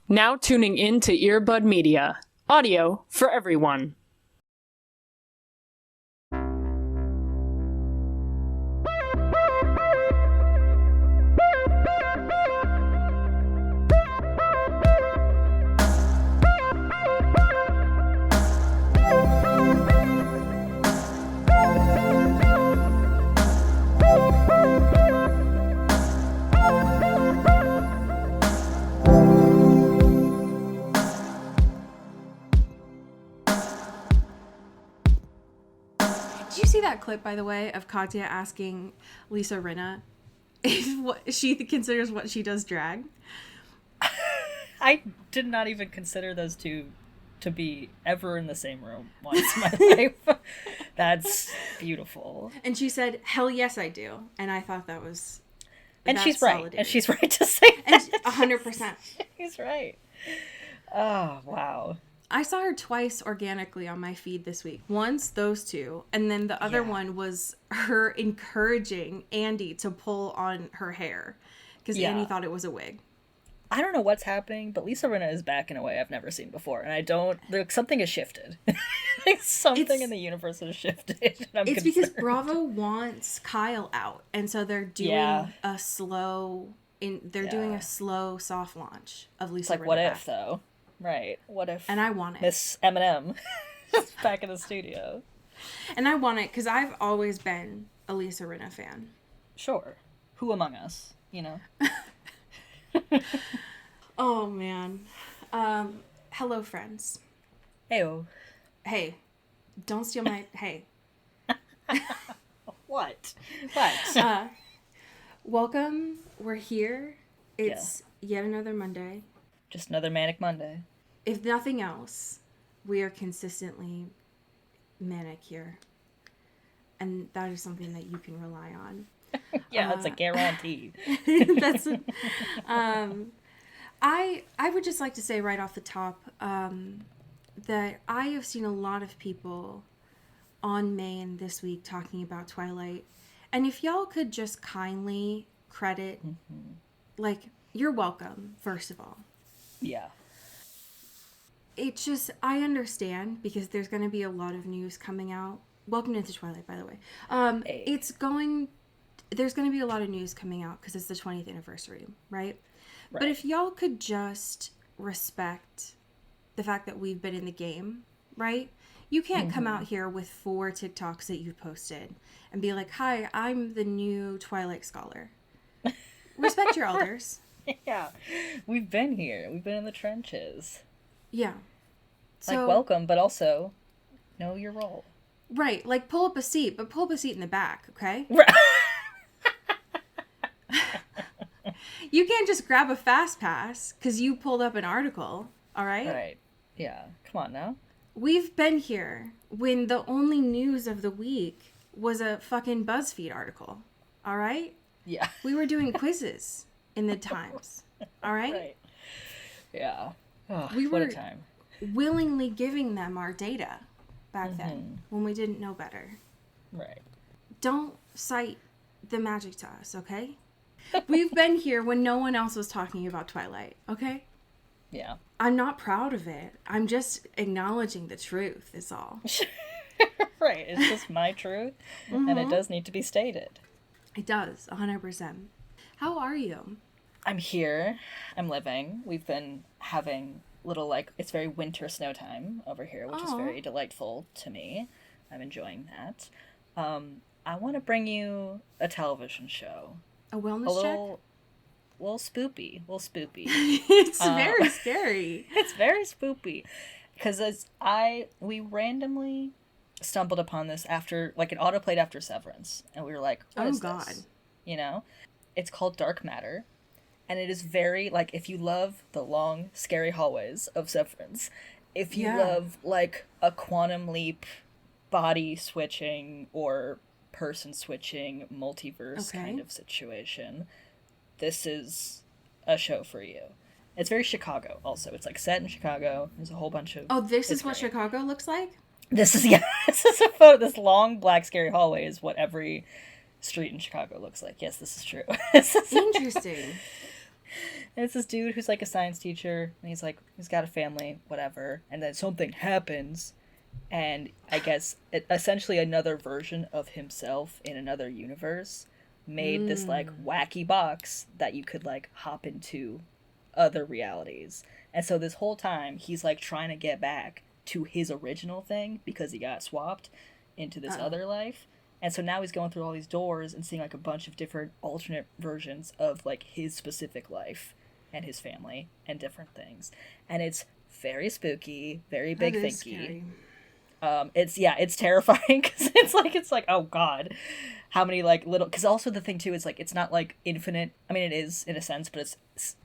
Now tuning in to Earbud Media. Audio for everyone. Did you see that clip, by the way, of Katya asking Lisa Rinna if what she considers what she does drag? I did not even consider those two to be ever in the same room once in my life. That's beautiful. And she said, "Hell yes, I do." And I thought that was And she's right. solidarity. And she's right to say that. And 100%. She's right. Oh, wow. I saw her twice organically on my feed this week. Once those two, and then the other one was her encouraging Andy to pull on her hair because Andy thought it was a wig. I don't know what's happening, but Lisa Rinna is back in a way I've never seen before, and something has shifted. Something in the universe has shifted. And it's because Bravo wants Kyle out, and so they're doing a slow soft launch of Lisa Rinna. It's like, what if though? Right. What if? And I want it. Miss Eminem is back in the studio. And I want it because I've always been a Lisa Rinna fan. Sure. Who among us? You know. Oh man. Hello, friends. Heyo. Hey, don't steal my. Hey. What? Welcome. We're here. It's yet another Monday. Just another manic Monday. If nothing else, we are consistently manic here. And that is something that you can rely on. That's a guarantee. That's I would just like to say right off the top that I have seen a lot of people on Maine this week talking about Twilight. And if y'all could just kindly credit, you're welcome, first of all. Yeah. It's just, I understand because there's going to be a lot of news coming out. Welcome to Twilight, by the way. There's going to be a lot of news coming out because it's the 20th anniversary, right? But if y'all could just respect the fact that we've been in the game, right? You can't come out here with 4 TikToks that you've posted and be like, "Hi, I'm the new Twilight scholar." Respect your elders. Yeah, we've been here. We've been in the trenches. Yeah. So, welcome, but also know your role. Right, pull up a seat, but pull up a seat in the back, okay? Right. You can't just grab a fast pass because you pulled up an article, all right? Right. Yeah, come on now. We've been here when the only news of the week was a fucking BuzzFeed article, all right? Yeah. We were doing quizzes in the Times, all right? Right. Yeah. Oh, we what were a time. Willingly giving them our data back then when we didn't know better. Right. Don't cite the magic to us, okay? We've been here when no one else was talking about Twilight, okay? Yeah. I'm not proud of it. I'm just acknowledging the truth, is all. Right. It's just my truth, and it does need to be stated. It does, 100%. How are you? I'm here. I'm living. We've been having little, it's very winter snow time over here, which is very delightful to me. I'm enjoying that. I want to bring you a television show. A wellness check? Little spoopy. It's very scary. It's very spoopy. Because we randomly stumbled upon this after, it autoplayed after Severance. And we were like, what is this? You know? It's called Dark Matter. And it is very, if you love the long, scary hallways of Severance, if you love, a quantum leap, body switching, or person switching, multiverse kind of situation, this is a show for you. It's very Chicago, also. It's, set in Chicago. There's a whole bunch of... Oh, this is what Chicago looks like? This is a photo. This long, black, scary hallway is what every street in Chicago looks like. Yes, this is true. Interesting. And it's this dude who's like a science teacher, and he's got a family, whatever, and then something happens, and I guess essentially another version of himself in another universe made this like wacky box that you could like hop into other realities. And so this whole time he's like trying to get back to his original thing because he got swapped into this other life. And so now he's going through all these doors and seeing like a bunch of different alternate versions of like his specific life and his family and different things. And it's very spooky, very big thinky. It's terrifying because it's like, oh god, how many like little, because also the thing too is like it's not like infinite. I mean, it is in a sense, but it's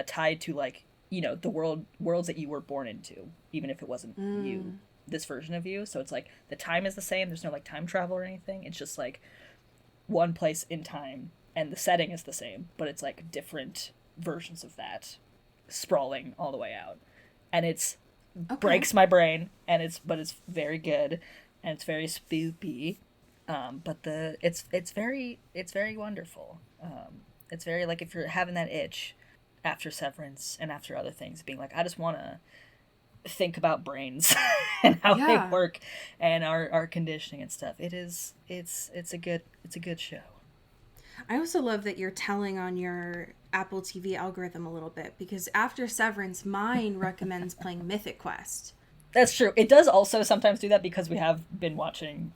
tied to like, you know, the worlds that you were born into, even if it wasn't you, this version of you. So it's like the time is the same. There's no like time travel or anything. It's just like one place in time, and the setting is the same, but it's like different versions of that sprawling all the way out, and it's breaks my brain, and it's very good, and it's very spooky, but it's very wonderful. It's very like if you're having that itch after Severance and after other things, being like, I just want to think about brains and how they work and our conditioning and stuff. It's a good show. I also love that you're telling on your Apple TV algorithm a little bit, because after Severance, mine recommends playing Mythic Quest. That's true. It does also sometimes do that because we have been watching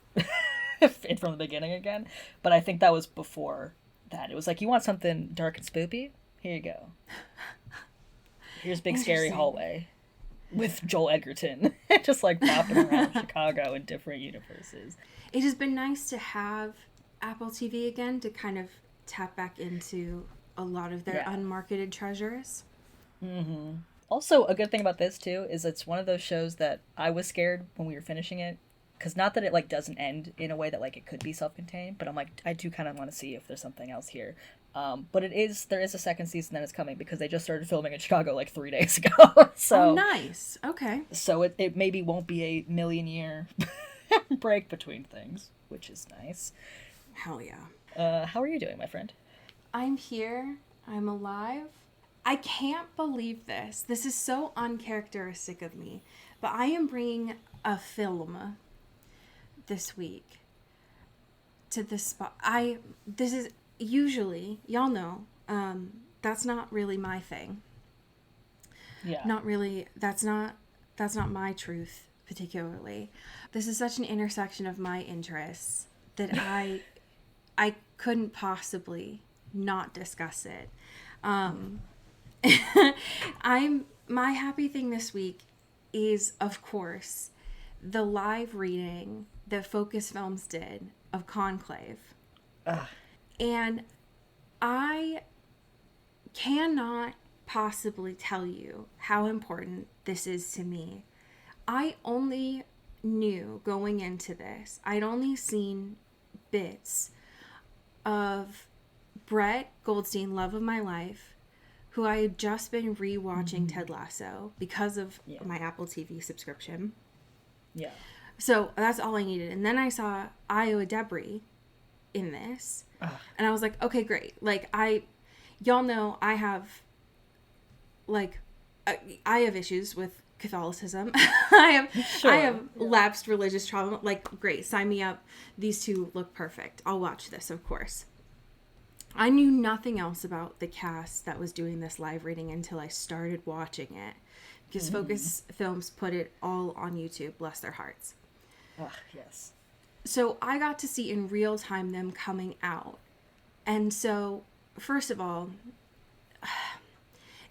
it from the beginning again, but I think that was before that. It was like, you want something dark and spoopy? Here you go. Here's Big Scary Hallway with Joel Edgerton just like bopping around Chicago in different universes. It has been nice to have Apple TV again to kind of tap back into a lot of their unmarketed treasures. Mm-hmm. Also, a good thing about this too is it's one of those shows that I was scared when we were finishing it, because not that it like doesn't end in a way that like it could be self-contained, but I'm like, I do kind of want to see if there's something else here. But there is a second season that is coming, because they just started filming in Chicago like 3 days ago. So nice. Okay. So it maybe won't be a million-year break between things, which is nice. Hell yeah. How are you doing, my friend? I'm here. I'm alive. I can't believe this. This is so uncharacteristic of me, but I am bringing a film this week to the spot. This is usually, y'all know, that's not really my thing. Yeah. Not really. That's not my truth particularly. This is such an intersection of my interests that I couldn't possibly not discuss it. My happy thing this week is, of course, the live reading that Focus Films did of Conclave. And I cannot possibly tell you how important this is to me. I only knew going into this, I'd only seen bits of Brett Goldstein, love of my life, who I had just been rewatching Ted Lasso because of my Apple TV subscription. Yeah. So that's all I needed. And then I saw Iowa Debris in this. And I was like, okay, great. Like, y'all know I have issues with Catholicism. I have lapsed religious trauma. Like, great, sign me up. These two look perfect. I'll watch this, of course. I knew nothing else about the cast that was doing this live reading until I started watching it, because Focus Films put it all on YouTube, bless their hearts. Yes. So I got to see in real time them coming out. And so, first of all,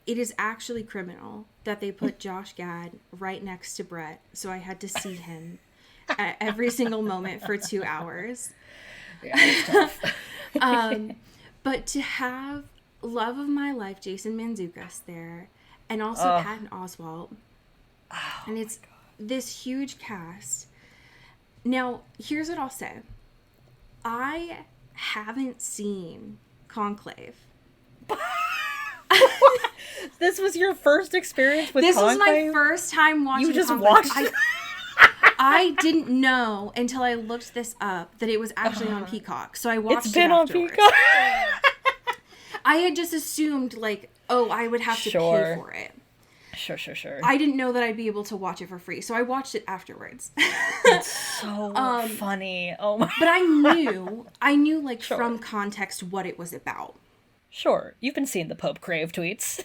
it is actually criminal that they put Josh Gad right next to Brett, so I had to see him at every single moment for 2 hours. Yeah, it's tough. But to have love of my life, Jason Mantzoukas there, and also Patton Oswalt, and it's this huge cast. Now, here's what I'll say. I haven't seen Conclave. This was your first experience with Conclave? Conclave? This was my first time watching You just Conclave. watched it? I didn't know until I looked this up that it was actually on Peacock. So I watched it afterwards. On Peacock. I had just assumed, like, Oh, I would have to pay for it. Sure. I didn't know that I'd be able to watch it for free, so I watched it afterwards. It's so funny. Oh my. But I knew like from context what it was about. Sure, you've been seeing the Pope Crave tweets.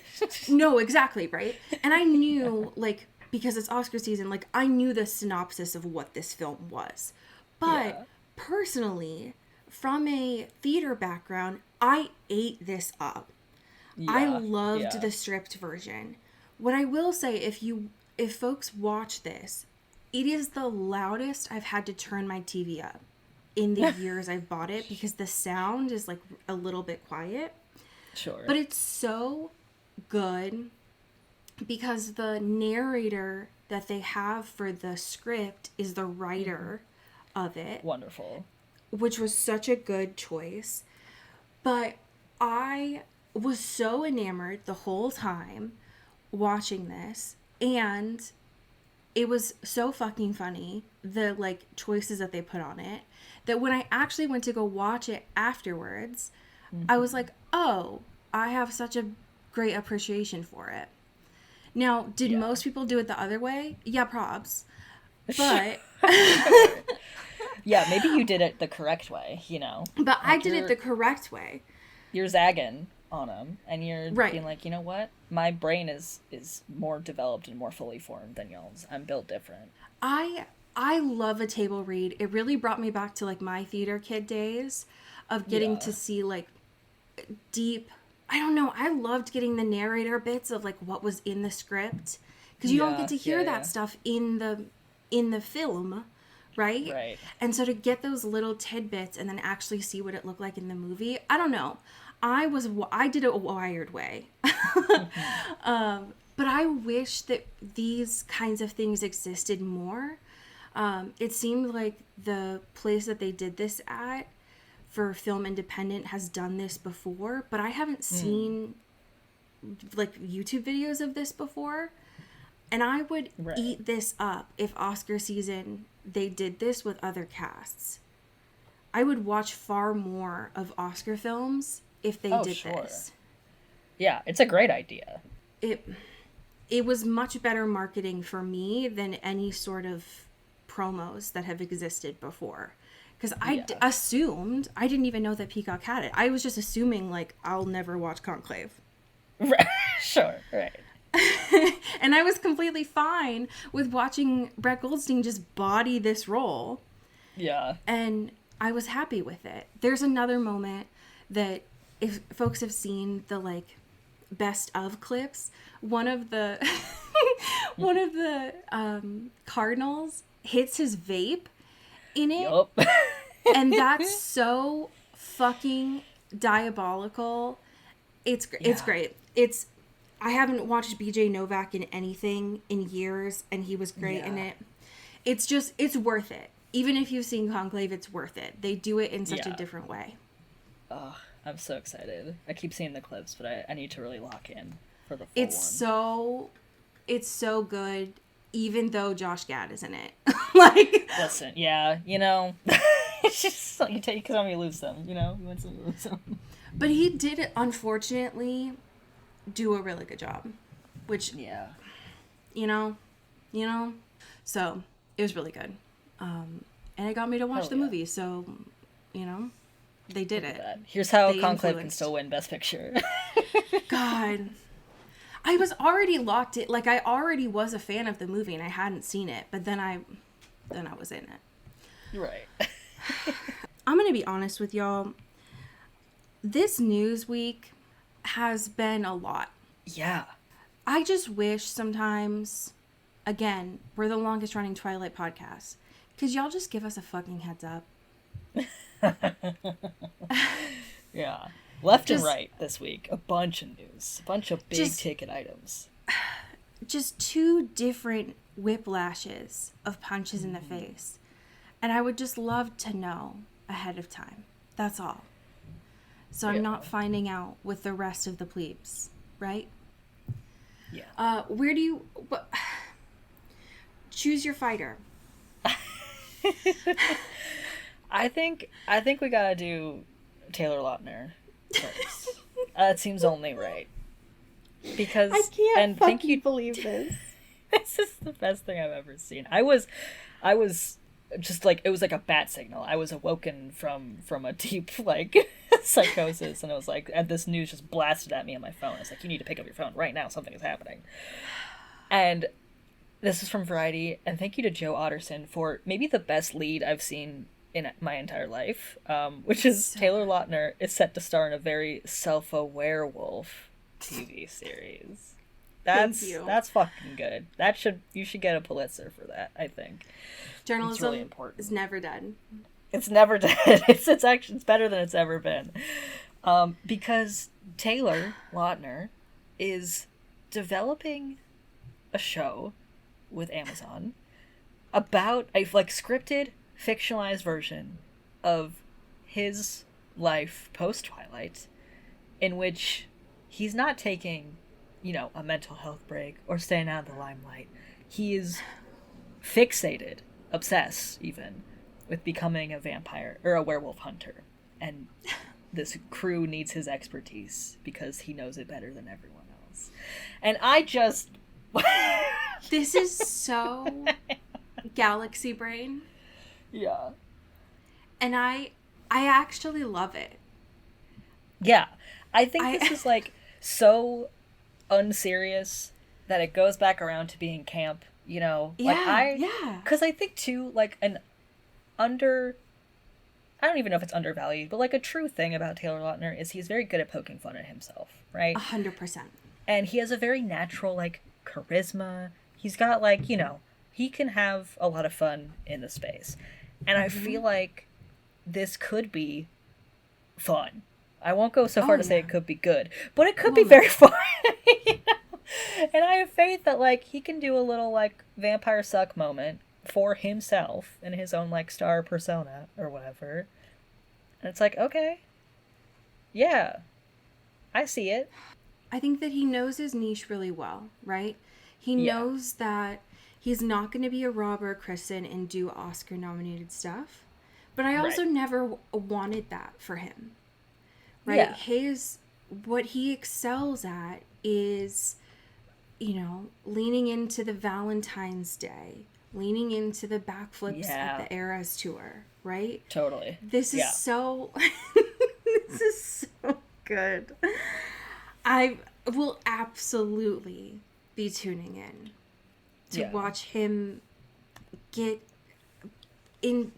No, exactly, right? And I knew, like, because it's Oscar season, like, I knew the synopsis of what this film was. But personally, from a theater background, I ate this up. I loved the stripped version. What I will say, if folks watch this, it is the loudest I've had to turn my TV up in the years I've bought it, because the sound is like a little bit quiet. Sure. But it's so good because the narrator that they have for the script is the writer of it. Wonderful. Which was such a good choice. But I was so enamored the whole time watching this, and it was so fucking funny, the like choices that they put on it, that when I actually went to go watch it afterwards, I was like, oh, I have such a great appreciation for it. Now, did most people do it the other way? Yeah, probs. But yeah, maybe you did it the correct way, you know. But like I did it the correct way. You're zagging on them, and you're being like, you know what? My brain is more developed and more fully formed than y'all's. I'm built different. I love a table read. It really brought me back to like my theater kid days of getting to see like deep. I don't know. I loved getting the narrator bits of like what was in the script, because you don't get to hear that stuff in the film, right? Right. And so to get those little tidbits and then actually see what it looked like in the movie, I don't know. I did it a wired way. But I wish that these kinds of things existed more. It seemed like the place that they did this at for Film Independent has done this before, but I haven't seen like YouTube videos of this before. And I would eat this up if Oscar season they did this with other casts. I would watch far more of Oscar films if they did this. Yeah, it's a great idea. It was much better marketing for me than any sort of promos that have existed before. Because I assumed, I didn't even know that Peacock had it. I was just assuming, like, I'll never watch Conclave. Right. Sure, right. And I was completely fine with watching Brett Goldstein just body this role. Yeah. And I was happy with it. There's another moment that, if folks have seen the, like, best of clips, one of the cardinals hits his vape in it. Yep. And that's so fucking diabolical. It's great. I haven't watched BJ Novak in anything in years, and he was great in it. It's worth it. Even if you've seen Conclave, it's worth it. They do it in such a different way. Oh, I'm so excited. I keep seeing the clips, but I need to really lock in for the full one. It's so good, even though Josh Gad is in it. Like, listen, you know, it's just like you can only lose them, you know? You want to lose them. But he did, unfortunately, do a really good job, which, you know, so it was really good. And it got me to watch the movie, so, you know, they did it. Here's how Conclave can still win Best Picture. God. I was already locked in, like, I already was a fan of the movie and I hadn't seen it, but then I was in it. Right. I'm gonna be honest with y'all. This news week has been a lot. Yeah. I just wish sometimes, again, we're the longest running Twilight podcast. Could y'all just give us a fucking heads up? Yeah. Left and right this week. A bunch of news. A bunch of big ticket items. Just two different whiplashes of punches in the face. And I would just love to know ahead of time. That's all. So I'm not finding out with the rest of the plebes, right? Yeah. Where do you... choose your fighter. I think we gotta do Taylor Lautner first. That seems only right. Because I can't and thank you believe this. This is the best thing I've ever seen. I was just like, it was like a bat signal. I was awoken from a deep like psychosis, and it was like, and this news just blasted at me on my phone. It's like, you need to pick up your phone right now, something is happening. And this is from Variety, and thank you to Joe Otterson for maybe the best lead I've seen in my entire life, which is Taylor Lautner is set to star in a very self-aware werewolf TV series. That's fucking good. You should get a Pulitzer for that, I think. Journalism it's really important. is never dead. It's never dead. It's better than it's ever been. Because Taylor Lautner is developing a show with Amazon about a like scripted, fictionalized version of his life post Twilight, in which he's not taking, a mental health break or staying out of the limelight. He is fixated, obsessed even, with becoming a vampire or a werewolf hunter, and this crew needs his expertise because he knows it better than everyone else. And I just this is so galaxy brain. Yeah. And I actually love it. Yeah. I think this is like so unserious that it goes back around to being camp, Yeah, because I think too, like I don't even know if it's undervalued, but like a true thing about Taylor Lautner is he's very good at poking fun at himself, right? 100%. And he has a very natural like charisma. He's got like, he can have a lot of fun in the space. And I feel like this could be fun. I won't go so far to say it could be good, but it could be very fun. And I have faith that like he can do a little like vampire suck moment for himself in his own like star persona or whatever. And it's like, okay. Yeah. I see it. I think that he knows his niche really well, right? He knows that he's not going to be a Rob or a Kristen and do Oscar-nominated stuff. But I also never wanted that for him, right? Yeah. What he excels at is, leaning into the Valentine's Day, leaning into the backflips at the Eras tour, right? Totally. This is so good. I will absolutely be tuning in to watch him get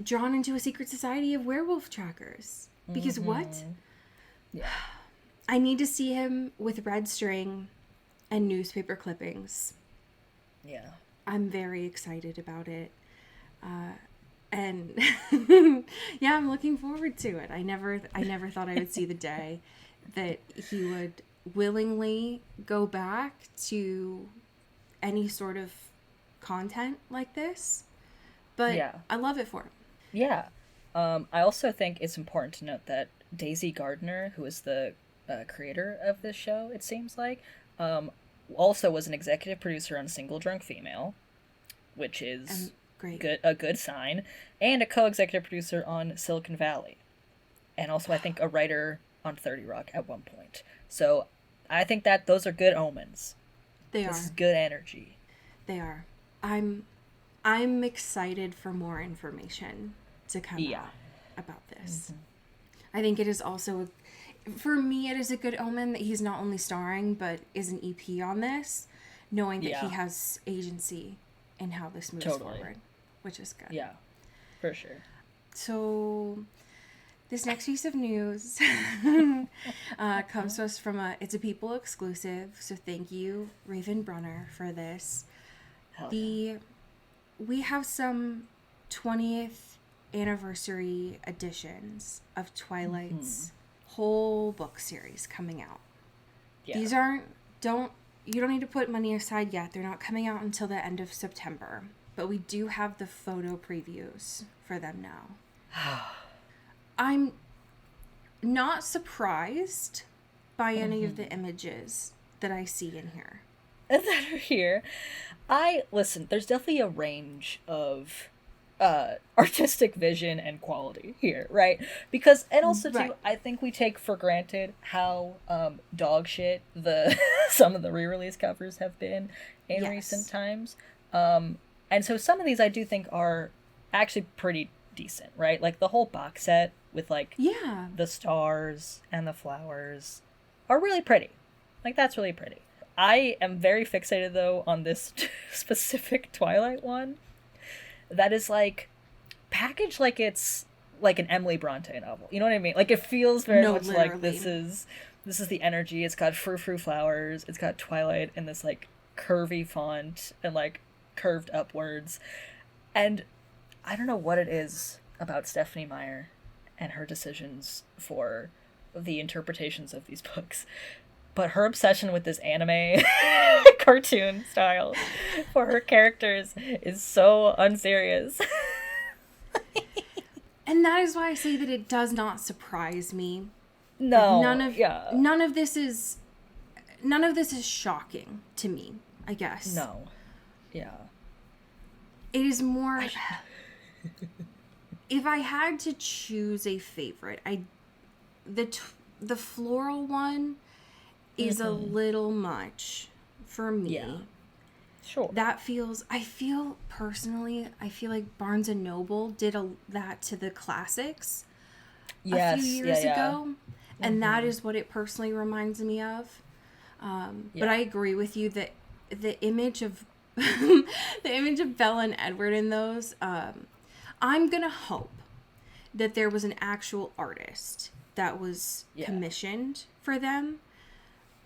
drawn into a secret society of werewolf trackers. Because what? Yeah. I need to see him with red string and newspaper clippings. Yeah. I'm very excited about it. And I'm looking forward to it. I never thought I would see the day that he would willingly go back to any sort of content like this. But I love it for him. Yeah. I also think it's important to note that Daisy Gardner, who is the creator of this show, it seems like, also was an executive producer on Single Drunk Female, which is a good sign, and a co-executive producer on Silicon Valley. And also, I think, a writer on 30 Rock at one point. So I think that those are good omens. This is good energy. They are. I'm excited for more information to come out about this. Mm-hmm. I think it is also, for me, it is a good omen that he's not only starring, but is an EP on this, knowing that he has agency in how this moves forward, which is good. Yeah, for sure. So this next piece of news comes to us from it's a People exclusive, so thank you, Raven Brunner, for this. We have some 20th anniversary editions of Twilight's whole book series coming out. Yeah. These you don't need to put money aside yet. They're not coming out until the end of September, but we do have the photo previews for them now. I'm not surprised by any of the images that I see in here. That are here. Listen, there's definitely a range of artistic vision and quality here, right? Because, and also too, Right. I think we take for granted how dog shit the some of the re-release covers have been in recent times. And so some of these I do think are actually pretty decent, right? Like the whole box set with like the stars and the flowers are really pretty. Like that's really pretty. I am very fixated though on this specific Twilight one that is like packaged like it's like an Emily Bronte novel. You know what I mean? Like it feels very much literally. like this is the energy. It's got frou-frou flowers. It's got Twilight in this like curvy font and like curved upwards. And I don't know what it is about Stephenie Meyer and her decisions for the interpretations of these books, but her obsession with this anime cartoon style for her characters is so unserious. And that is why I say that it does not surprise me. No, none of this is shocking to me, I guess. No. Yeah. It is more if I had to choose a favorite, the floral one is a little much for me. Yeah. Sure. I feel like Barnes and Noble did that to the classics a few years ago. And that is what it personally reminds me of. But I agree with you that the image of the image of Bella and Edward in those, I'm gonna hope that there was an actual artist that was commissioned for them.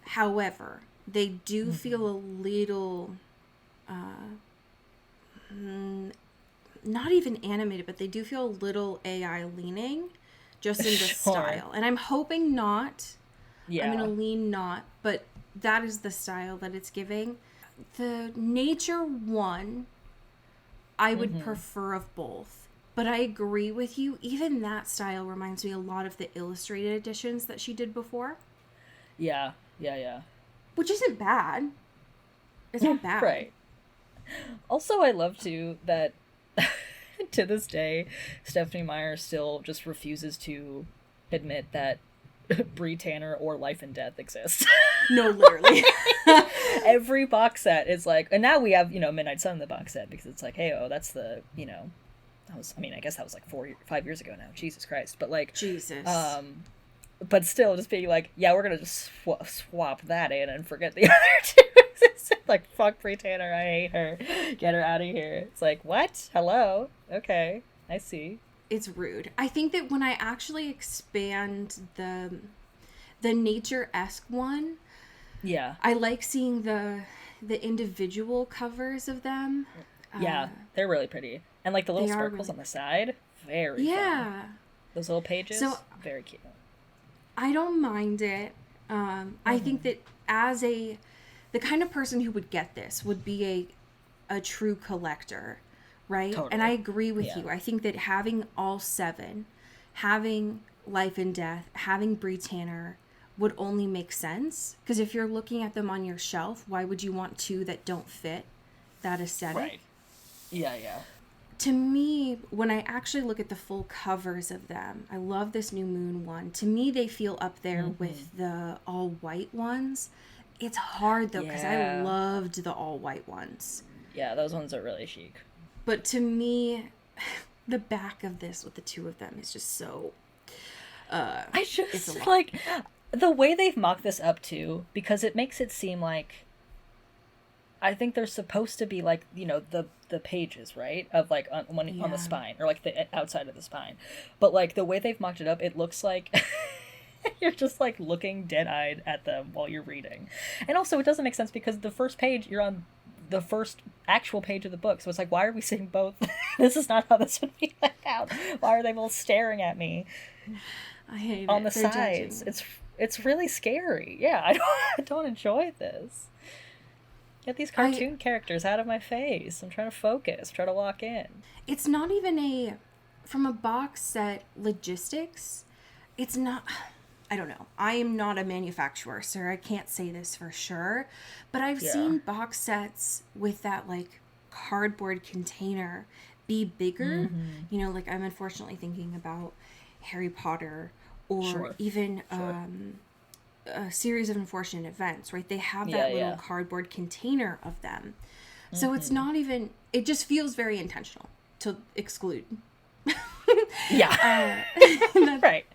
However, they do feel a little not even animated, but they do feel a little AI leaning just in the style. And I'm hoping not. Yeah. I'm going to lean not, but that is the style that it's giving. The nature one, I would prefer of both. But I agree with you. Even that style reminds me a lot of the illustrated editions that she did before. Yeah. Which isn't bad. It's not bad. Right. Also, I love, too, that to this day, Stephenie Meyer still just refuses to admit that Bree Tanner or Life and Death exists. No, literally. Every box set is like, and now we have, Midnight Sun in the box set, because it's like, hey, that's the, I guess that was like 5 years ago now. Jesus Christ. But like, Jesus. But still just being like, yeah, we're going to just swap that in and forget the other two. Like, fuck Bree Tanner, I hate her. Get her out of here. It's like, what? Hello? Okay, I see. It's rude. I think that when I actually expand the nature-esque one, I like seeing the individual covers of them. Yeah, they're really pretty. And like the little sparkles on the side, very fun. Those little pages, very cute. I don't mind it. I think that the kind of person who would get this would be a true collector, right? Totally. And I agree with you. I think that having all 7, having Life and Death, having Bree Tanner would only make sense. Because if you're looking at them on your shelf, why would you want 2 that don't fit that aesthetic? Right. Yeah. To me, when I actually look at the full covers of them, I love this New Moon one. To me, they feel up there with the all-white ones. It's hard, though, because I loved the all-white ones. Yeah, those ones are really chic. But to me, the back of this with the 2 of them is just so... I just, like, the way they've mocked this up, too, because it makes it seem like... I think they're supposed to be, like, the pages, right? Of, like, on the spine, or, like, the outside of the spine. But, like, the way they've mocked it up, it looks like... You're just, like, looking dead-eyed at them while you're reading. And also, it doesn't make sense because the first page, you're on the first actual page of the book. So it's like, why are we seeing both? This is not how this would be laid out. Why are they both staring at me? I hate on the sides. Judging. It's really scary. Yeah, I don't enjoy this. Get these cartoon characters out of my face. I'm trying to focus, try to lock in. It's not even from a box set logistics, it's not... I don't know. I am not a manufacturer, so I can't say this for sure. But I've seen box sets with that, like, cardboard container be bigger. You know, like I'm unfortunately thinking about Harry Potter or even a series of unfortunate events, right? They have that little cardboard container of them. So it's not even, it just feels very intentional to exclude. Right.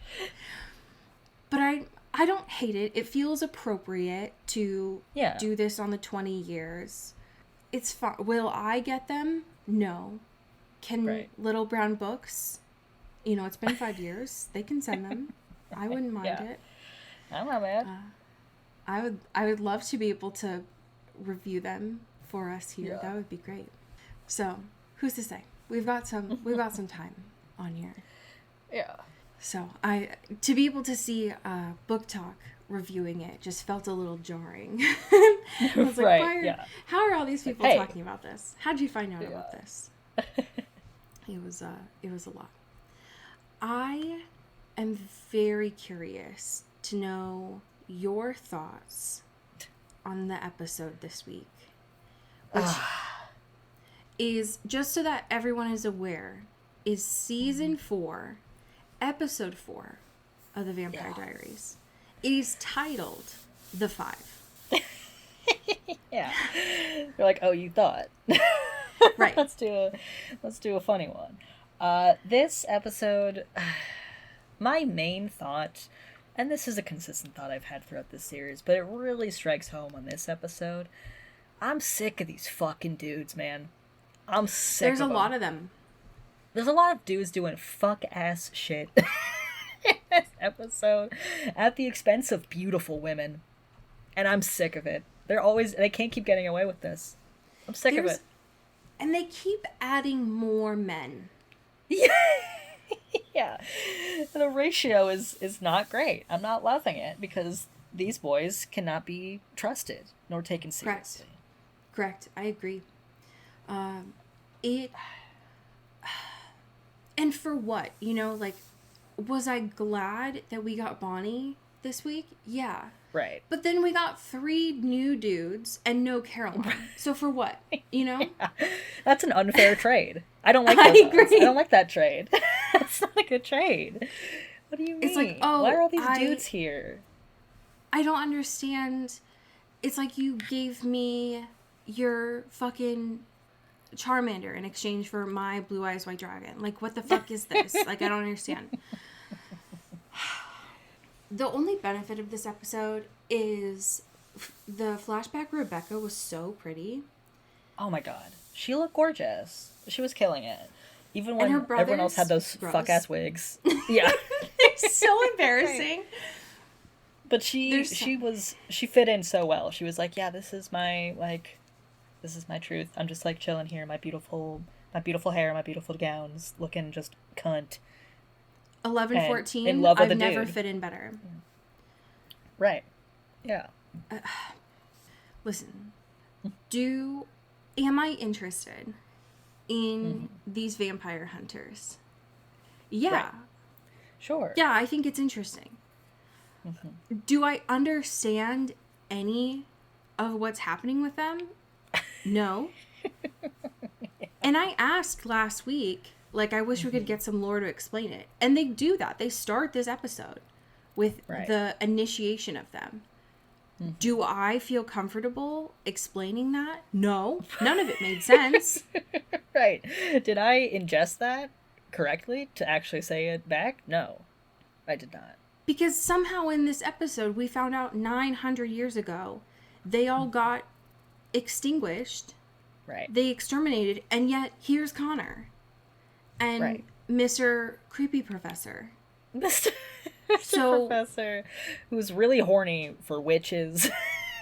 But I don't hate it. It feels appropriate to do this on the 20 years. It's fun. Will I get them? No. Can Little Brown Books, you know, it's been 5 years. They can send them. I wouldn't mind it. I'm not mad. I would love to be able to review them for us here. That would be great. So, who's to say? We've got some time on here. Yeah. So, to be able to see Book Talk reviewing it just felt a little jarring. I was like, how are all these people talking about this? How'd you find out about this? It was a lot. I am very curious to know your thoughts on the episode this week, which is, just so that everyone is aware, is season 4, episode 4 of the Vampire Diaries. It is titled The Five. You're like, oh, you thought. Right. Let's do a funny one. This episode, my main thought, and this is a consistent thought I've had throughout this series, but it really strikes home on this episode. I'm sick of these fucking dudes, man. I'm sick of them. There's a lot of them. There's a lot of dudes doing fuck-ass shit in this episode at the expense of beautiful women. And I'm sick of it. They can't keep getting away with this. I'm sick of it. And they keep adding more men. Yeah. The ratio is not great. I'm not loving it because these boys cannot be trusted nor taken seriously. Correct. I agree. And for what? You know, like, was I glad that we got Bonnie this week? Yeah. Right. But then we got 3 new dudes and no Caroline. So for what? You know? Yeah. That's an unfair trade. I don't like that. I agree. I don't like that trade. That's not a good trade. What do you mean? It's like, oh, why are all these dudes here? I don't understand. It's like you gave me your fucking Charmander in exchange for my Blue Eyes White Dragon. Like, what the fuck is this? Like, I don't understand. The only benefit of this episode is the flashback Rebecca was so pretty. Oh my god. She looked gorgeous. She was killing it. Even when everyone else had those fuck-ass wigs. Yeah. It's so embarrassing. But she fit in so well. She was like, yeah, this is my truth. I'm just like chilling here, my beautiful hair, my beautiful gowns, looking just cunt. 11, 14, I've never fit in better. Right. Yeah. Listen, am I interested in these vampire hunters? Yeah. Right. Sure. Yeah, I think it's interesting. Do I understand any of what's happening with them? No. And I asked last week, like, I wish we could get some lore to explain it. And they do that. They start this episode with the initiation of them. Do I feel comfortable explaining that? No. None of it made sense. Right. Did I ingest that correctly to actually say it back? No, I did not. Because somehow in this episode, we found out 900 years ago, they all got extinguished. Right. They exterminated, and yet here's Connor. And Mr. Creepy Professor. Mr. Professor, who's really horny for witches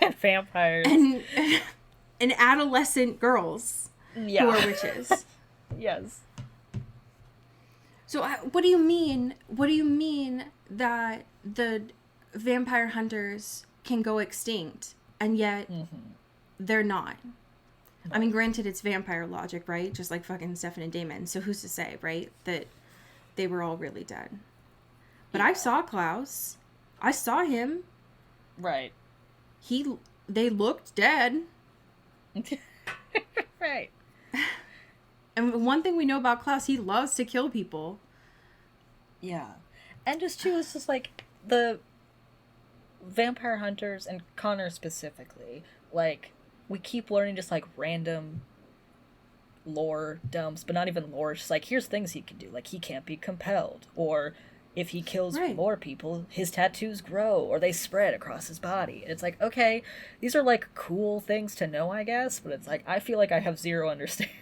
and vampires. And adolescent girls who are witches. Yes. So what do you mean? What do you mean that the vampire hunters can go extinct, and yet they're not? I mean, granted, it's vampire logic, right? Just like fucking Stefan and Damon. So who's to say, right, that they were all really dead? But I saw Klaus. I saw him. Right. They looked dead. Right. And one thing we know about Klaus, he loves to kill people. Yeah. And just, too, it's just, like, the vampire hunters, and Connor specifically, like, we keep learning just, like, random lore dumps, but not even lore, just, like, here's things he can do. Like, he can't be compelled, or if he kills more people, his tattoos grow, or they spread across his body. And it's like, okay, these are, like, cool things to know, I guess, but it's like, I feel like I have zero understanding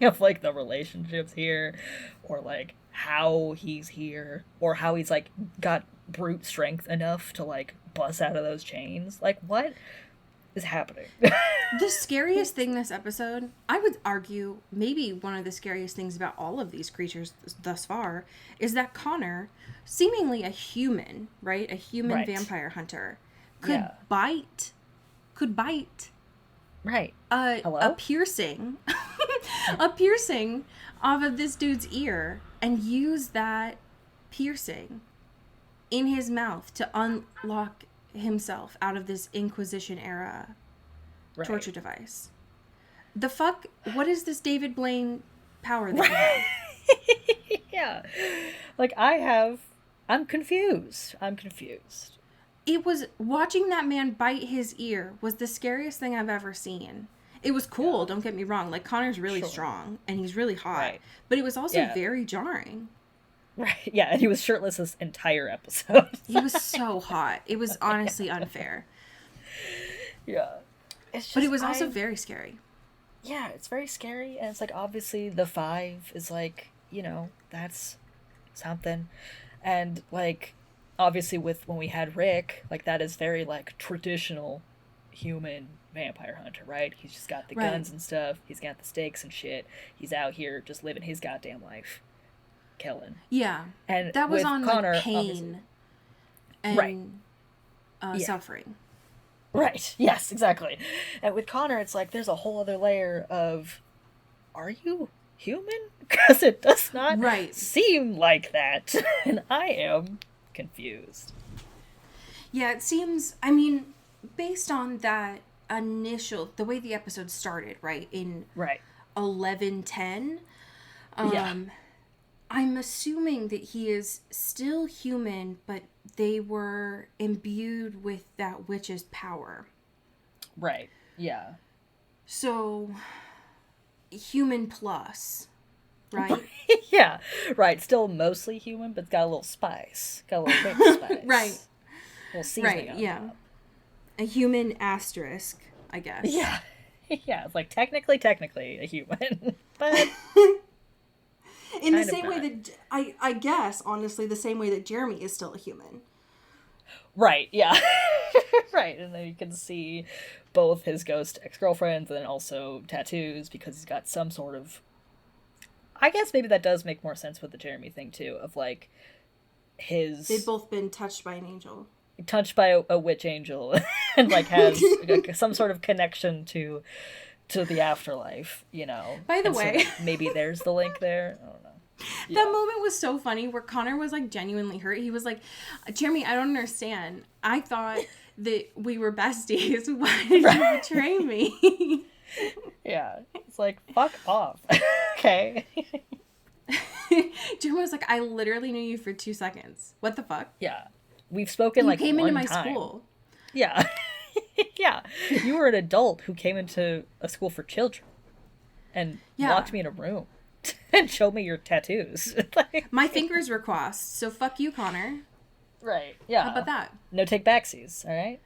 of, like, the relationships here, or, like, how he's here, or how he's, like, got brute strength enough to, like, bust out of those chains. Like, what is happening? The scariest thing this episode, I would argue, maybe one of the scariest things about all of these creatures thus far, is that Connor, seemingly a human, right? A human vampire hunter, could bite. Right. A piercing. A piercing off of this dude's ear, and use that piercing in his mouth to unlock himself out of this Inquisition era torture device. The fuck? What is this David Blaine power that you have? Yeah. Like, I'm confused. It was, watching that man bite his ear was the scariest thing I've ever seen. It was cool, don't get me wrong. Like, Connor's really strong, and he's really hot. Right. But it was also very jarring. Right, yeah, and he was shirtless this entire episode. He was so hot. It was honestly unfair. Yeah. It's just, but it was also very scary. Yeah, it's very scary, and it's like, obviously, the 5 is like, you know, that's something. And, like, obviously with when we had Rick, like, that is very, like, traditional human vampire hunter, right? He's just got the guns and stuff. He's got the stakes and shit. He's out here just living his goddamn life, killing. Yeah, and that was on Connor, like pain and suffering. Right. Yes, exactly. And with Connor, it's like there's a whole other layer of, are you human? Because it does not seem like that, and I am confused. Yeah, it seems. I mean, based on that the way the episode started, right, in 11:10, I'm assuming that he is still human, but they were imbued with that witch's power. Right. Yeah. So, human plus, right? Yeah. Right. Still mostly human, but it's got a little spice. Got a little bit spice. Right. A little seasoning on yeah. A human asterisk, I guess. Yeah. Yeah, it's like technically a human, but in the same way that I guess, honestly, the same way that Jeremy is still a human. Right, yeah. Right, and then you can see both his ghost ex-girlfriends and then also tattoos because he's got some sort of, I guess maybe that does make more sense with the Jeremy thing too, of like they've both been touched by an angel. Touched by a witch angel and like has some sort of connection to the afterlife, you know. By the way, so maybe there's the link there. I don't know. Yeah. That moment was so funny where Connor was like genuinely hurt. He was like, Jeremy, I don't understand. I thought that we were besties. Why did you betray me? Yeah. It's like, fuck off. Okay. Jeremy was like, I literally knew you for 2 seconds. What the fuck? Yeah. We've spoken like one time. You came into my school. Yeah. Yeah. You were an adult who came into a school for children and locked me in a room and showed me your tattoos. My fingers were crossed, so fuck you, Connor. Right. Yeah. How about that? No take backsies, all right?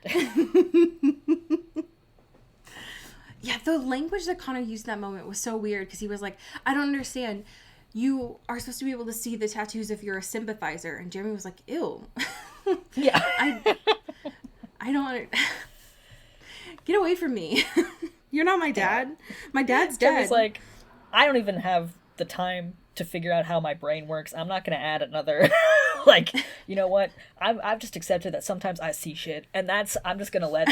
Yeah, the language that Connor used in that moment was so weird because he was like, I don't understand. You are supposed to be able to see the tattoos if you're a sympathizer. And Jeremy was like, ew. Yeah. I don't want to... Get away from me. You're not my dad. Yeah. My dad's dead. Jeremy's like, I don't even have the time to figure out how my brain works. I'm not going to add another... Like, you know what? I've just accepted that sometimes I see shit. And I'm just going to let...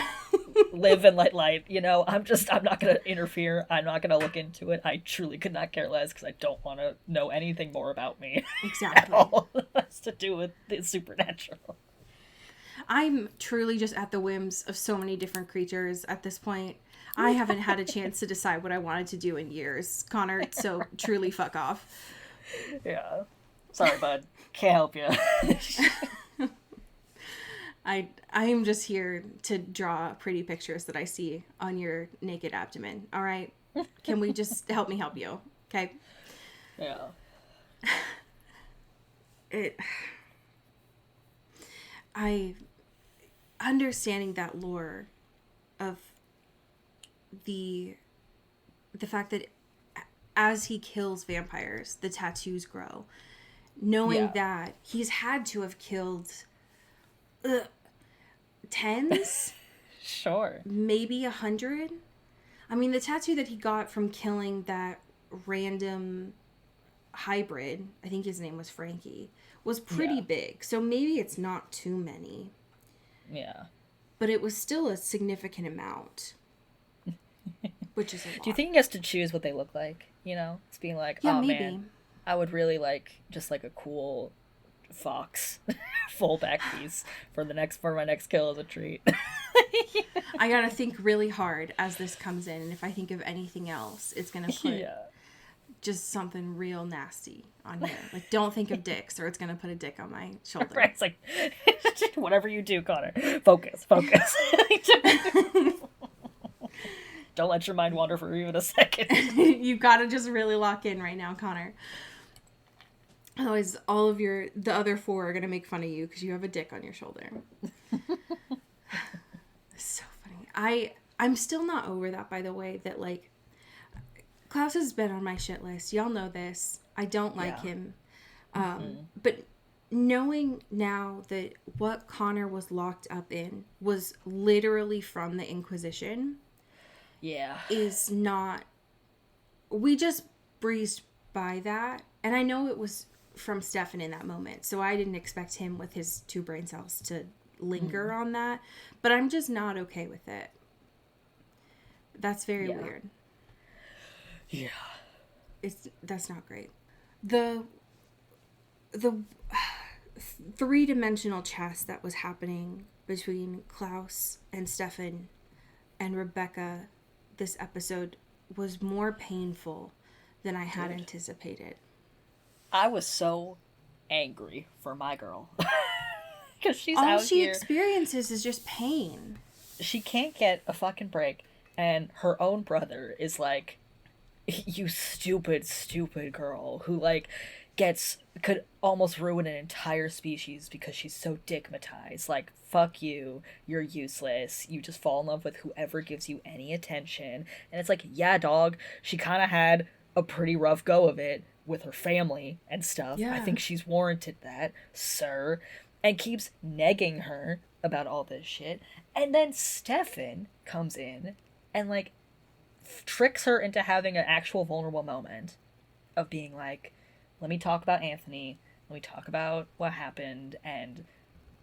live and let light, you know. I'm not going to interfere. I'm not going to look into it. I truly could not care less because I don't want to know anything more about me. Exactly. At all. It has to do with the supernatural. I'm truly just at the whims of so many different creatures at this point. I haven't had a chance to decide what I wanted to do in years, Connor, so truly fuck off. Yeah. Sorry, bud. Can't help you. I am just here to draw pretty pictures that I see on your naked abdomen. All right? Can we just help me help you? Okay? Yeah. Understanding that lore of the fact that as he kills vampires, the tattoos grow. Knowing that he's had to have killed tens, Sure, maybe 100. I mean, the tattoo that he got from killing that random hybrid, I think his name was Frankie, was pretty big. So maybe it's not too many. Yeah. But it was still a significant amount. Which is a lot. Do you think he gets to choose what they look like? You know? It's being like, yeah, oh maybe. Man, I would really like just like a cool fox full back piece for my next kill as a treat. I gotta think really hard as this comes in, and if I think of anything else, it's gonna put just something real nasty on here. Like, don't think of dicks, or it's gonna put a dick on my shoulder. Right, it's like, whatever you do, Connor, focus. Don't let your mind wander for even a second. You gotta just really lock in right now, Connor. Otherwise, all of the other four are gonna make fun of you because you have a dick on your shoulder. So funny. I'm still not over that, by the way, that, like, Klaus has been on my shit list. Y'all know this. I don't like him. But knowing now that what Connor was locked up in was literally from the Inquisition... is not... We just breezed by that. And I know it was from Stefan in that moment. So I didn't expect him with his 2 brain cells to linger on that. But I'm just not okay with it. That's very weird. Yeah. That's not great. The 3-dimensional chess that was happening between Klaus and Stefan and Rebecca this episode was more painful than I had anticipated. I was so angry for my girl. Because she's all out she here. experiences is just pain. She can't get a fucking break. And her own brother is like, you stupid, stupid girl who, like, could almost ruin an entire species because she's so dickmatized. Like, fuck you, you're useless, you just fall in love with whoever gives you any attention. And it's like, yeah, dog, she kind of had a pretty rough go of it with her family and stuff. I think she's warranted that, sir. And keeps negging her about all this shit. And then Stefan comes in and, like, tricks her into having an actual vulnerable moment of being like, let me talk about Anthony, let me talk about what happened, and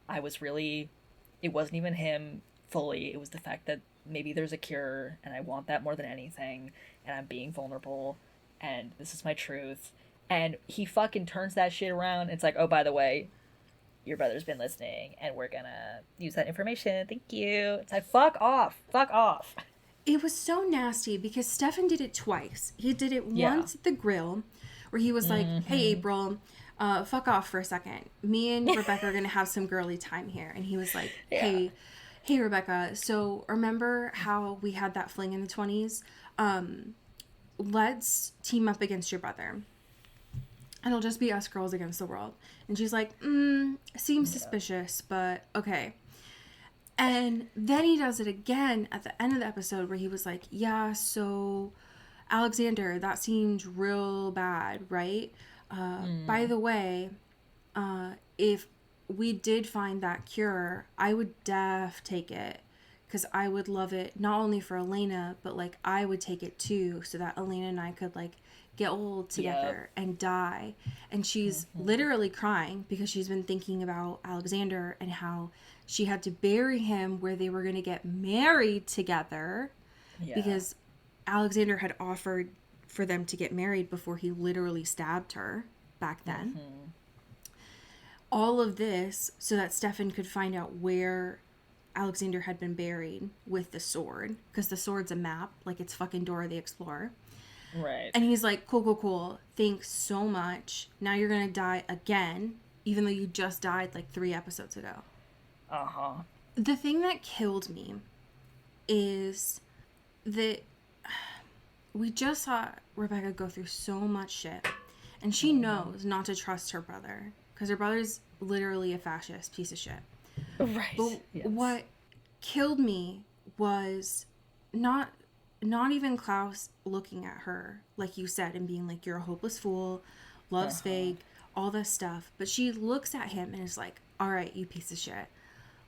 it wasn't even him fully, it was the fact that maybe there's a cure, and I want that more than anything, and I'm being vulnerable, and this is my truth. And he fucking turns that shit around. It's like, oh, by the way, your brother's been listening, and we're gonna use that information, thank you. It's like, fuck off. It was so nasty because Stefan did it twice. He did it once at the grill, where he was like, hey, April, fuck off for a second. Me and Rebecca are going to have some girly time here. And he was like, hey, Rebecca, so remember how we had that fling in the 20s? Let's team up against your brother. And it'll just be us girls against the world. And she's like, seems suspicious, but okay. And then he does it again at the end of the episode where he was like, yeah, so Alexander, that seemed real bad, right? By the way, if we did find that cure, I would take it. Because I would love it, not only for Elena, but, like, I would take it too, so that Elena and I could, like, get old together and die. And she's literally crying because she's been thinking about Alexander and how she had to bury him where they were going to get married together because Alexander had offered for them to get married before he literally stabbed her back then. All of this so that Stefan could find out where Alexander had been buried with the sword, because the sword's a map, like it's fucking Dora the Explorer. Right. And he's like, cool. Thanks so much. Now you're going to die again, even though you just died like 3 episodes ago. Uh-huh. The thing that killed me is that we just saw Rebecca go through so much shit. And she knows not to trust her brother, because her brother's literally a fascist piece of shit. Right. But yes. what killed me was not even Klaus looking at her, like you said, and being like, you're a hopeless fool, love's fake, all this stuff. But she looks at him and is like, all right, you piece of shit.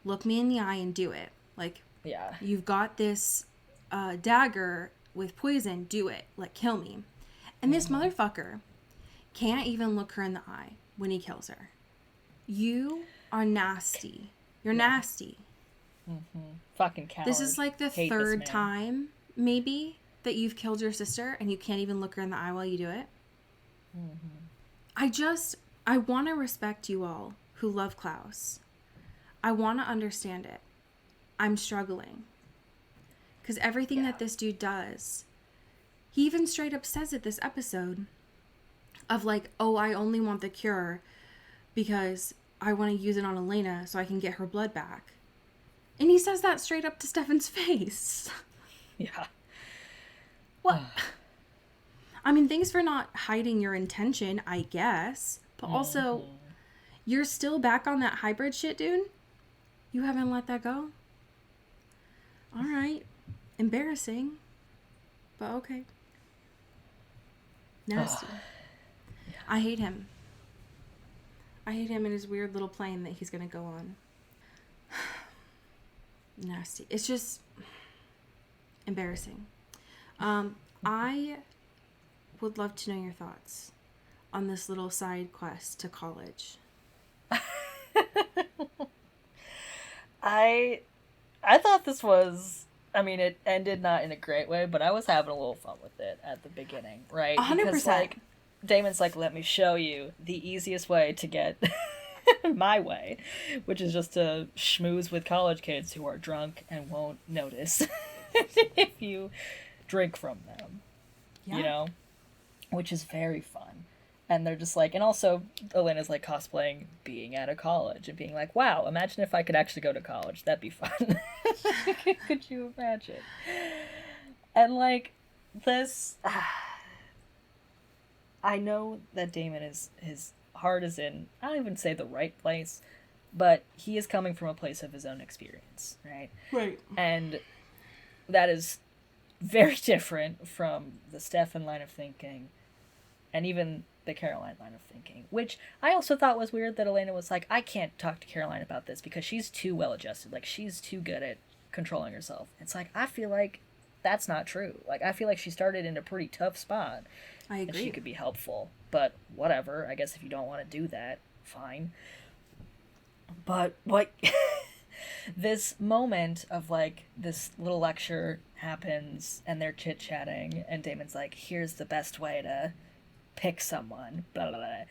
Look me in the eye and do it. Like, yeah, you've got this dagger with poison, do it. Like, kill me. And this motherfucker can't even look her in the eye when he kills her. You are nasty. You're nasty. Fucking coward. This is like the third time, maybe, that you've killed your sister and you can't even look her in the eye while you do it. I want to respect you all who love Klaus. I want to understand it. I'm struggling. Because everything that this dude does, he even straight up says it this episode of like, oh, I only want the cure because I want to use it on Elena so I can get her blood back. And he says that straight up to Stefan's face. Yeah. What? I mean, thanks for not hiding your intention, I guess. But also, you're still back on that hybrid shit, dude? You haven't let that go? All right. Embarrassing. But okay. Nasty. I hate him. I hate him and his weird little plane that he's going to go on. Nasty. It's just embarrassing. I would love to know your thoughts on this little side quest to college. I thought this was, I mean, it ended not in a great way, but I was having a little fun with it at the beginning, right? 100%. Because, like, Damon's like, let me show you the easiest way to get my way, which is just to schmooze with college kids who are drunk and won't notice if you drink from them, you know? Which is very fun. And they're just like, and also Elena's like cosplaying being at a college and being like, wow, imagine if I could actually go to college. That'd be fun. Could you imagine? And like this, I know that Damon his heart is in, I don't even say the right place, but he is coming from a place of his own experience, right? Right. And that is very different from the Stefan line of thinking and even the Caroline line of thinking, which I also thought was weird that Elena was like, I can't talk to Caroline about this because she's too well adjusted. Like, she's too good at controlling herself. It's like, I feel like that's not true. Like, I feel like she started in a pretty tough spot. I agree. And she could be helpful, but whatever. I guess if you don't want to do that, fine. But what this moment of like this little lecture happens and they're chit-chatting and Damon's like, here's the best way to pick someone, blah, blah, blah.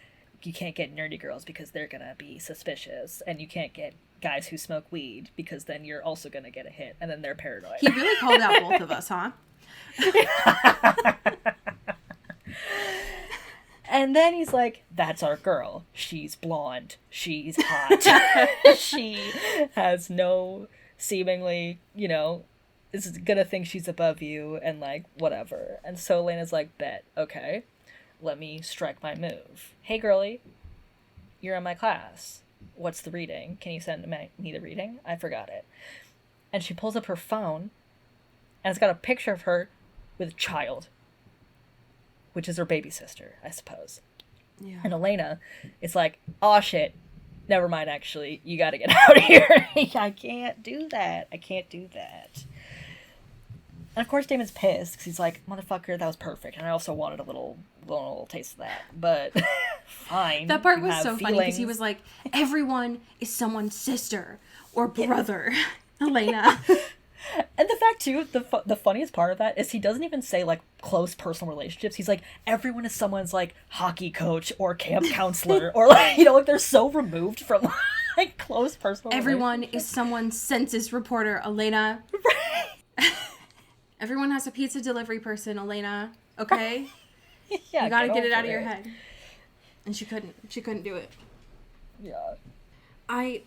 You can't get nerdy girls because they're gonna be suspicious, and you can't get guys who smoke weed because then you're also gonna get a hit, and then they're paranoid. He really called out both of us, huh? And then he's like, that's our girl. She's blonde. She's hot. She has no seemingly, is gonna think she's above you and like whatever. And so Elena's like, bet, okay. Let me strike my move. Hey, girly, you're in my class. What's the reading? Can you send me the reading? I forgot it. And she pulls up her phone, and it's got a picture of her with a child, which is her baby sister, I suppose. Yeah. And Elena is like, aw, shit. Never mind, actually. You gotta get out of here. I can't do that. I can't do that. And of course Damon's pissed because he's like, motherfucker, that was perfect. And I also wanted a little taste of that. But fine. That part was so funny because he was like, everyone is someone's sister or brother. Elena. And the fact, too, the funniest part of that is he doesn't even say, like, close personal relationships. He's like, everyone is someone's, like, hockey coach or camp counselor. Or, like, like, they're so removed from like close personal Everyone is someone's census reporter, Elena. Everyone has a pizza delivery person, Elena. Okay? Yeah, you gotta get it out of your head. And she couldn't do it. Yeah. I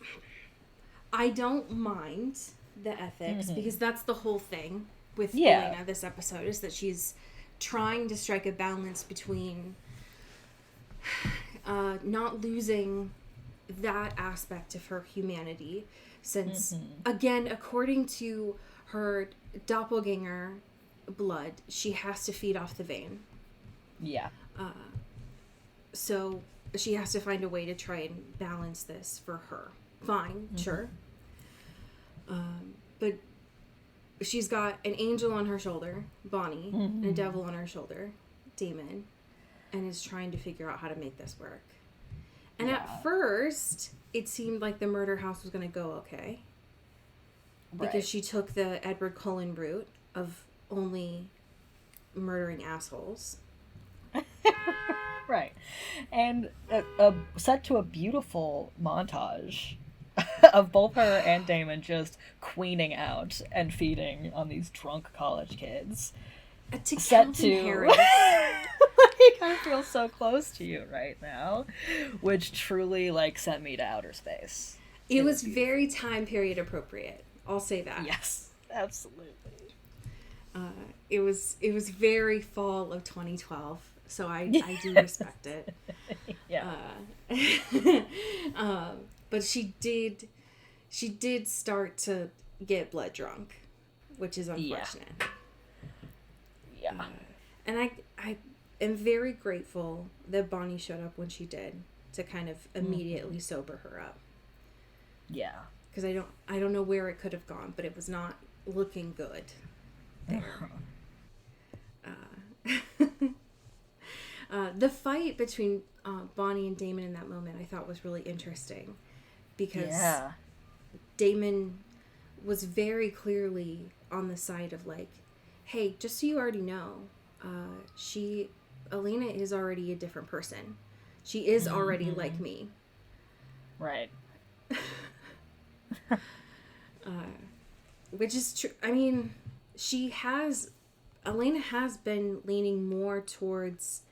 don't mind the ethics, because that's the whole thing with Elena this episode, is that she's trying to strike a balance between not losing that aspect of her humanity, since again, according to her doppelganger blood, she has to feed off the vein. Yeah. So she has to find a way to try and balance this for her. Fine, sure. But she's got an angel on her shoulder, Bonnie, and a devil on her shoulder, Damon, and is trying to figure out how to make this work. And at first, it seemed like the murder house was going to go okay. Because she took the Edward Cullen route of only murdering assholes. Right. And set to a beautiful montage of both her and Damon just queening out and feeding on these drunk college kids. To set to Harris. I feel so close to you right now, which truly like sent me to outer space. It was very time period appropriate. I'll say that. Yes, absolutely. It was very fall of 2012, so I do respect it. Yeah. But she did start to get blood drunk, which is unfortunate. Yeah. And I am very grateful that Bonnie showed up when she did to kind of immediately sober her up. Yeah. Because I don't know where it could have gone, but it was not looking good there. The fight between Bonnie and Damon in that moment I thought was really interesting, because Damon was very clearly on the side of like, hey, just so you already know, Elena is already a different person. She is already like me. Right. Which is true. I mean, Elena has been leaning more towards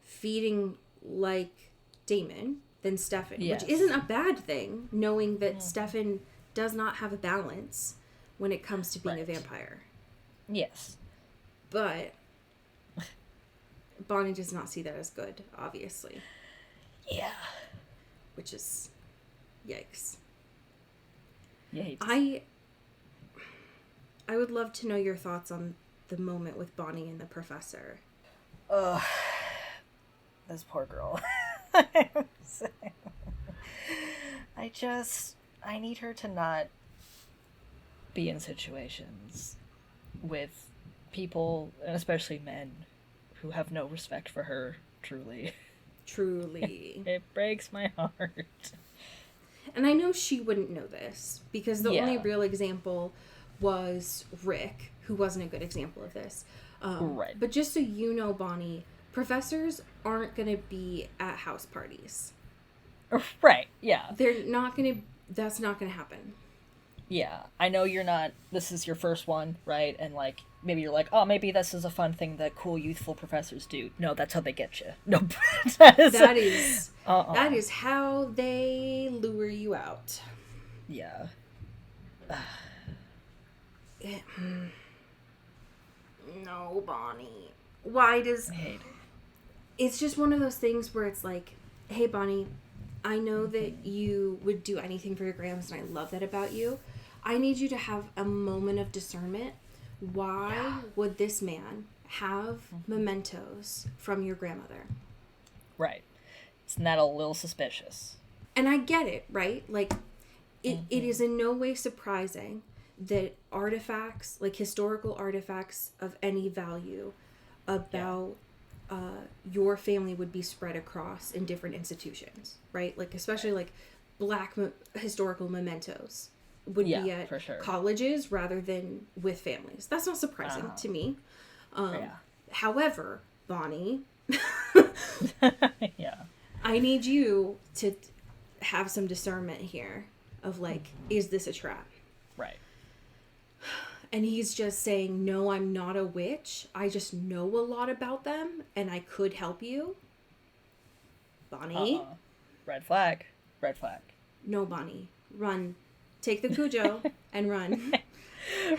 feeding like Damon than Stefan, which isn't a bad thing, knowing that Stefan does not have a balance when it comes to being a vampire. Yes. But Bonnie does not see that as good, obviously. Yeah. Which is yikes. Yikes. I would love to know your thoughts on the moment with Bonnie and the professor. Ugh. This poor girl. I need her to not be in situations with people, and especially men, who have no respect for her, truly. Truly. It breaks my heart. And I know she wouldn't know this, because the only real example was Rick, who wasn't a good example of this. Right. But just so you know, Bonnie, professors aren't going to be at house parties. Right, yeah. That's not going to happen. Yeah, I know you're not, this is your first one, right? And like, maybe you're like, oh, maybe this is a fun thing that cool youthful professors do. No, that's how they get you. Nope. that is how they lure you out. Yeah. No, Bonnie. Why does... I hate it. It's just one of those things where it's like, hey, Bonnie, I know that you would do anything for your grams, and I love that about you. I need you to have a moment of discernment. Why would this man have mementos from your grandmother? Right. Isn't that a little suspicious? And I get it, right? Like, it is in no way surprising that artifacts, like historical artifacts of any value about your family would be spread across in different institutions, right? Like, especially like black historical mementos would be at colleges rather than with families. That's not surprising to me. However, Bonnie, I need you to have some discernment here of like, is this a trap? Right. And he's just saying, no, I'm not a witch. I just know a lot about them, and I could help you. Bonnie? Red flag. Red flag. No, Bonnie. Run. Take the Cujo and run.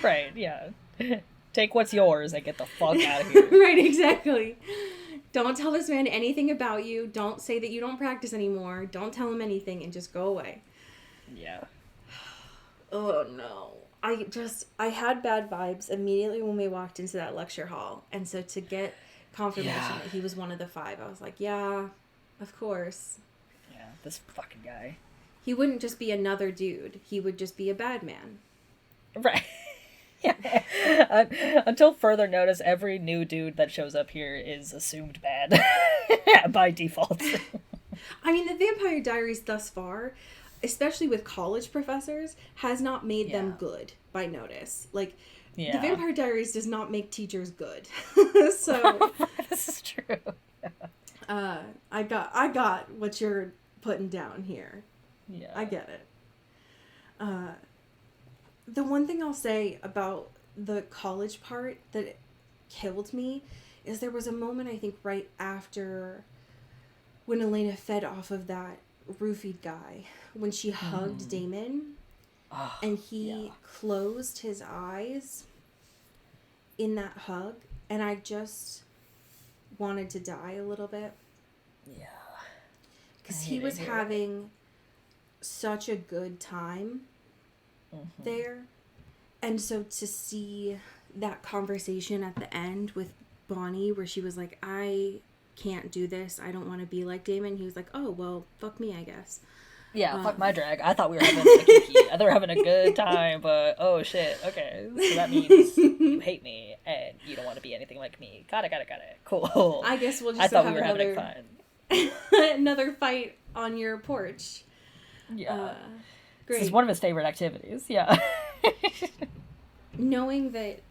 Right, yeah. Take what's yours and get the fuck out of here. Right, exactly. Don't tell this man anything about you. Don't say that you don't practice anymore. Don't tell him anything and just go away. Yeah. Oh, no. I had bad vibes immediately when we walked into that lecture hall. And so to get confirmation that he was one of the 5, I was like, yeah, of course. Yeah, this fucking guy. He wouldn't just be another dude. He would just be a bad man. Right. Yeah. Until further notice, every new dude that shows up here is assumed bad by default. I mean, the Vampire Diaries thus far, especially with college professors, has not made them good by notice. Like, the Vampire Diaries does not make teachers good. So this is true. I got what you're putting down here. Yeah. I get it. The one thing I'll say about the college part that killed me is there was a moment, I think, right after when Elena fed off of that roofied guy, when she hugged Damon, and he closed his eyes in that hug, and I just wanted to die a little bit. Yeah. Because he was having such a good time there. And so to see that conversation at the end with Bonnie where she was like, I can't do this, I don't want to be like Damon, he was like, oh, well, fuck me, I guess. Yeah, fuck my drag. I thought we were having a kiki. I thought we were having a good time, but oh shit, okay. So that means you hate me and you don't want to be anything like me. Got it. Cool. I guess we'll just I thought have we were having fun. another fight on your porch. Yeah. Great. This is one of his favorite activities, yeah. Knowing that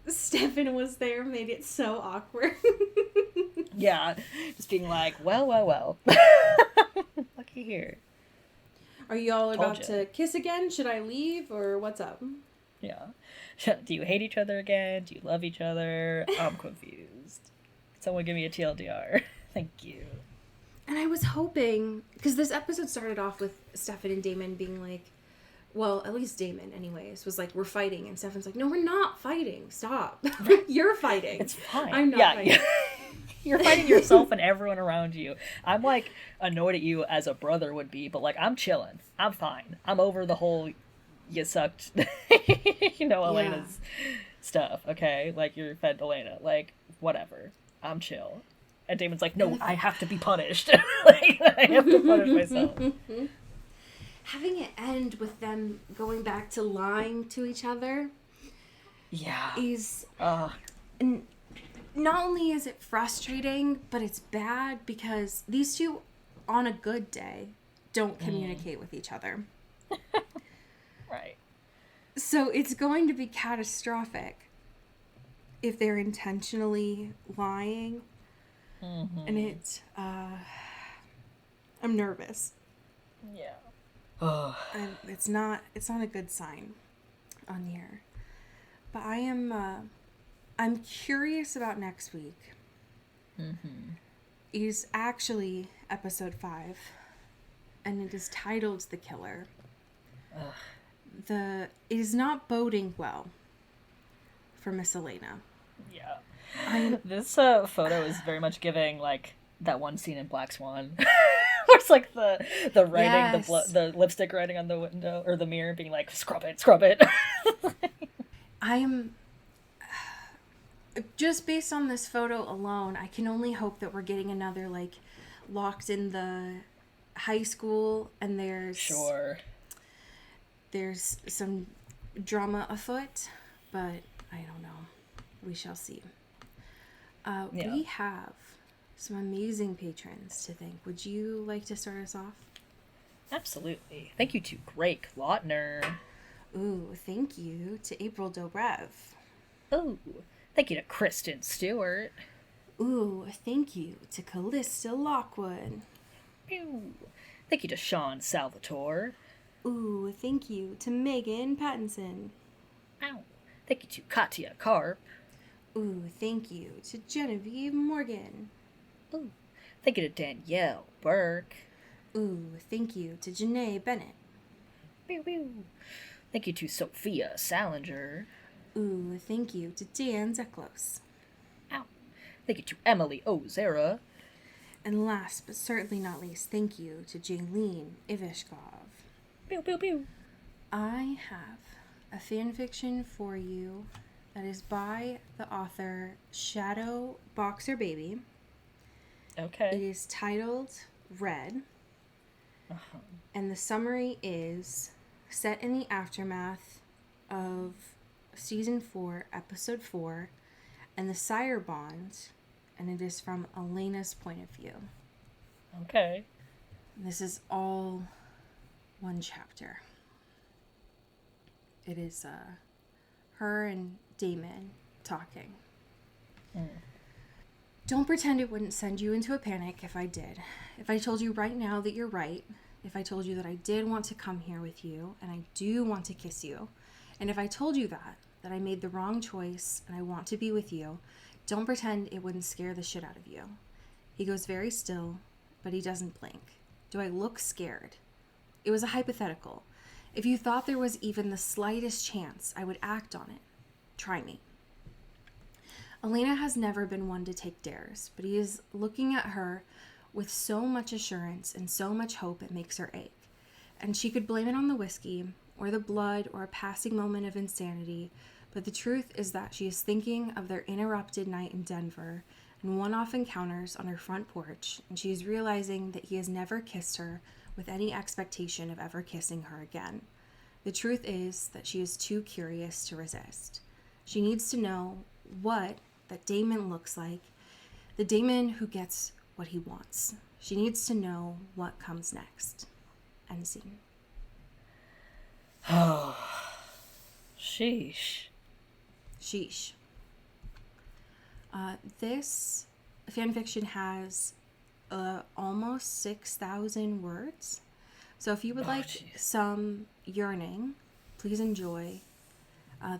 Stefan was there made it so awkward. Yeah. Just being like, well. Looky here. Are you all about to kiss again? Should I leave or what's up? Yeah. Do you hate each other again? Do you love each other? I'm confused. Someone give me a TLDR. Thank you. And I was hoping, because this episode started off with Stefan and Damon being like, well, at least Damon anyways, was like, we're fighting. And Stefan's like, no, we're not fighting. Stop. You're fighting. It's fine. I'm not fighting. You're fighting yourself and everyone around you. I'm like annoyed at you as a brother would be, but like I'm chilling. I'm fine. I'm over the whole you sucked, Elena's stuff. Okay, like you're fed Elena. Like whatever. I'm chill. And Damon's like, no, I have to be punished. Like I have to punish myself. Having it end with them going back to lying to each other. Yeah. Is and not only is it frustrating, but it's bad because these two, on a good day, don't communicate with each other. Right. So it's going to be catastrophic if they're intentionally lying. And it's, I'm nervous. Yeah. It's not a good sign on the air. But I'm curious about next week. It is actually episode 5, and it is titled The Killer. It is not boding well for Miss Elena. Yeah. This photo is very much giving like that one scene in Black Swan. Where it's like the writing, the lipstick writing on the window or the mirror being like, scrub it. I'm just based on this photo alone, I can only hope that we're getting another like locked in the high school and there's some drama afoot, but I don't know. We shall see. We have some amazing patrons to thank. Would you like to start us off? Absolutely. Thank you to Greg Lautner. Ooh, thank you to April Dobrev. Ooh, thank you to Kristen Stewart. Ooh, thank you to Callista Lockwood. Pew. Thank you to Sean Salvatore. Ooh, thank you to Megan Pattinson. Ow. Thank you to Katya Karp. Ooh, thank you to Genevieve Morgan. Ooh. Thank you to Danielle Burke. Ooh, thank you to Janae Bennett. Pew, pew. Thank you to Sophia Salinger. Ooh, thank you to Dan Zeklos. Ow. Thank you to Emily Ozera. And last but certainly not least, thank you to Jaylene Ivishkov. Pew, pew, pew. I have a fanfiction for you that is by the author Shadow Boxer Baby. Okay. It is titled Red. Uh-huh. And the summary is set in the aftermath of Season 4, Episode 4, and the Sire Bond, and it is from Elena's point of view. Okay. This is all one chapter. It is her and Damon talking. Don't pretend it wouldn't send you into a panic if I did. If I told you right now that you're right, if I told you that I did want to come here with you, and I do want to kiss you, and if I told you that I made the wrong choice and I want to be with you, don't pretend it wouldn't scare the shit out of you. He goes very still, but he doesn't blink. Do I look scared? It was a hypothetical. If you thought there was even the slightest chance I would act on it, try me. Elena has never been one to take dares, but he is looking at her with so much assurance and so much hope it makes her ache. And she could blame it on the whiskey, or the blood, or a passing moment of insanity, but the truth is that she is thinking of their interrupted night in Denver and one-off encounters on her front porch, and she is realizing that he has never kissed her with any expectation of ever kissing her again. The truth is that she is too curious to resist. She needs to know what that Damon looks like, the Damon who gets what he wants. She needs to know what comes next. End scene. Oh, sheesh. Sheesh. This fanfiction has almost 6,000 words. So if you would like some yearning, please enjoy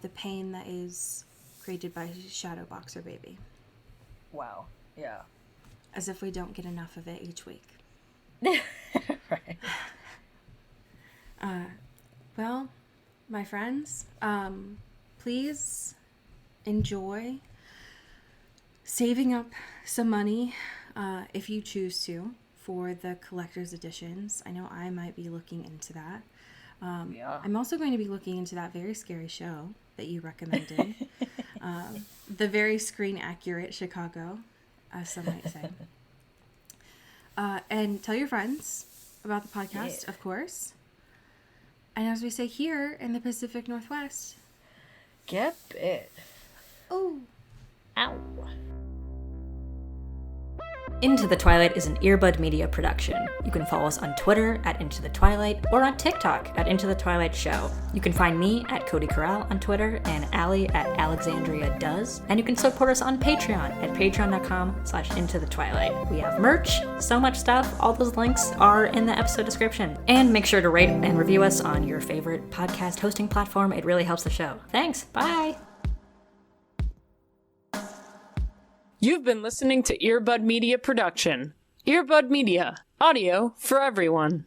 the pain that is created by Shadow Boxer Baby. Wow. Yeah. As if we don't get enough of it each week. Right. Well, my friends, please enjoy saving up some money, if you choose to, for the collector's editions. I know I might be looking into that. Yeah. I'm also going to be looking into that very scary show that you recommended. The very screen accurate Chicago, as some might say. And tell your friends about the podcast, of course. And as we say here in the Pacific Northwest, get bit. oh, Ow. Into the Twilight is an Earbud Media production. You can follow us on Twitter at Into the Twilight or on TikTok at Into the Twilight Show. You can find me at Cody Corral on Twitter and Allie at Alexandria Does. And you can support us on Patreon at patreon.com/Into the Twilight. We have merch, so much stuff. All those links are in the episode description. And make sure to rate and review us on your favorite podcast hosting platform. It really helps the show. Thanks. Bye. You've been listening to Earbud Media Production. Earbud Media, audio for everyone.